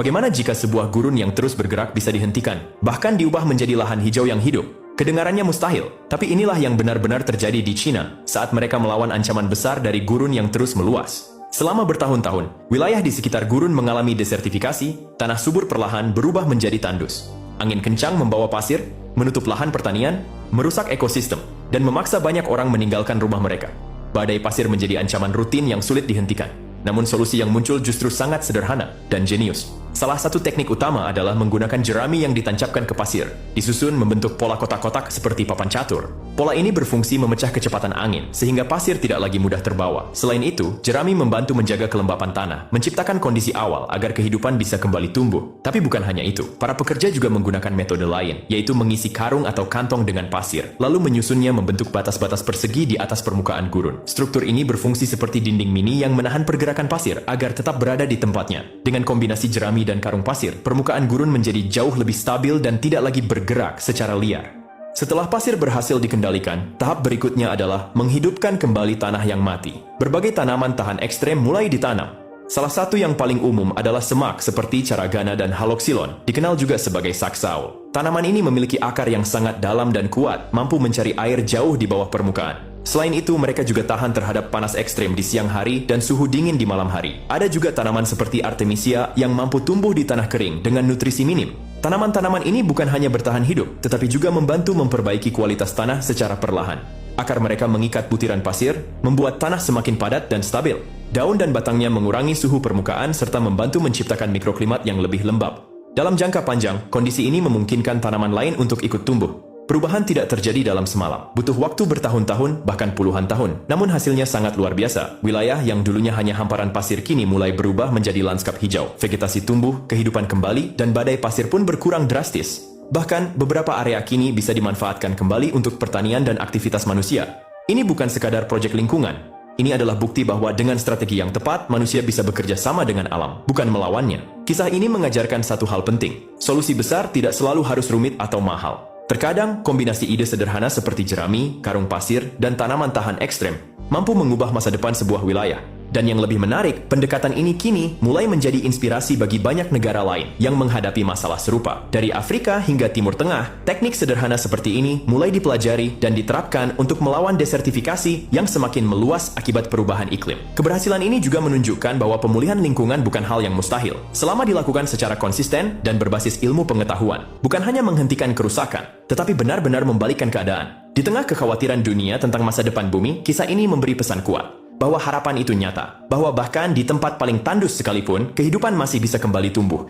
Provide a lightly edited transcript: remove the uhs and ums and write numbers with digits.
Bagaimana jika sebuah gurun yang terus bergerak bisa dihentikan, bahkan diubah menjadi lahan hijau yang hidup? Kedengarannya mustahil, tapi inilah yang benar-benar terjadi di China saat mereka melawan ancaman besar dari gurun yang terus meluas. Selama bertahun-tahun, wilayah di sekitar gurun mengalami desertifikasi, tanah subur perlahan berubah menjadi tandus. Angin kencang membawa pasir, menutup lahan pertanian, merusak ekosistem, dan memaksa banyak orang meninggalkan rumah mereka. Badai pasir menjadi ancaman rutin yang sulit dihentikan. Namun solusi yang muncul justru sangat sederhana dan jenius. Salah satu teknik utama adalah menggunakan jerami yang ditancapkan ke pasir, disusun membentuk pola kotak-kotak seperti papan catur. Pola ini berfungsi memecah kecepatan angin, sehingga pasir tidak lagi mudah terbawa. Selain itu, jerami membantu menjaga kelembapan tanah, menciptakan kondisi awal agar kehidupan bisa kembali tumbuh. Tapi bukan hanya itu, para pekerja juga menggunakan metode lain, yaitu mengisi karung atau kantong dengan pasir, lalu menyusunnya membentuk batas-batas persegi di atas permukaan gurun. Struktur ini berfungsi seperti dinding mini yang menahan pergerakan pasir agar tetap berada di tempatnya. Dengan kombinasi jerami dan karung pasir, permukaan gurun menjadi jauh lebih stabil dan tidak lagi bergerak secara liar. Setelah pasir berhasil dikendalikan, tahap berikutnya adalah menghidupkan kembali tanah yang mati. Berbagai tanaman tahan ekstrem mulai ditanam. Salah satu yang paling umum adalah semak seperti caragana dan haloxylon, dikenal juga sebagai saksaul. Tanaman ini memiliki akar yang sangat dalam dan kuat, mampu mencari air jauh di bawah permukaan. Selain itu, mereka juga tahan terhadap panas ekstrem di siang hari dan suhu dingin di malam hari. Ada juga tanaman seperti Artemisia yang mampu tumbuh di tanah kering dengan nutrisi minim. Tanaman-tanaman ini bukan hanya bertahan hidup, tetapi juga membantu memperbaiki kualitas tanah secara perlahan. Akar mereka mengikat butiran pasir, membuat tanah semakin padat dan stabil. Daun dan batangnya mengurangi suhu permukaan serta membantu menciptakan mikroklimat yang lebih lembab. Dalam jangka panjang, kondisi ini memungkinkan tanaman lain untuk ikut tumbuh. Perubahan tidak terjadi dalam semalam, butuh waktu bertahun-tahun, bahkan puluhan tahun. Namun hasilnya sangat luar biasa. Wilayah yang dulunya hanya hamparan pasir kini mulai berubah menjadi lanskap hijau. Vegetasi tumbuh, kehidupan kembali, dan badai pasir pun berkurang drastis. Bahkan, beberapa area kini bisa dimanfaatkan kembali untuk pertanian dan aktivitas manusia. Ini bukan sekadar proyek lingkungan. Ini adalah bukti bahwa dengan strategi yang tepat, manusia bisa bekerja sama dengan alam, bukan melawannya. Kisah ini mengajarkan satu hal penting. Solusi besar tidak selalu harus rumit atau mahal. Terkadang, kombinasi ide sederhana seperti jerami, karung pasir, dan tanaman tahan ekstrem mampu mengubah masa depan sebuah wilayah. Dan yang lebih menarik, pendekatan ini kini mulai menjadi inspirasi bagi banyak negara lain yang menghadapi masalah serupa. Dari Afrika hingga Timur Tengah, teknik sederhana seperti ini mulai dipelajari dan diterapkan untuk melawan desertifikasi yang semakin meluas akibat perubahan iklim. Keberhasilan ini juga menunjukkan bahwa pemulihan lingkungan bukan hal yang mustahil, selama dilakukan secara konsisten dan berbasis ilmu pengetahuan. Bukan hanya menghentikan kerusakan, tetapi benar-benar membalikkan keadaan. Di tengah kekhawatiran dunia tentang masa depan bumi, kisah ini memberi pesan kuat bahwa harapan itu nyata, bahwa bahkan di tempat paling tandus sekalipun, kehidupan masih bisa kembali tumbuh.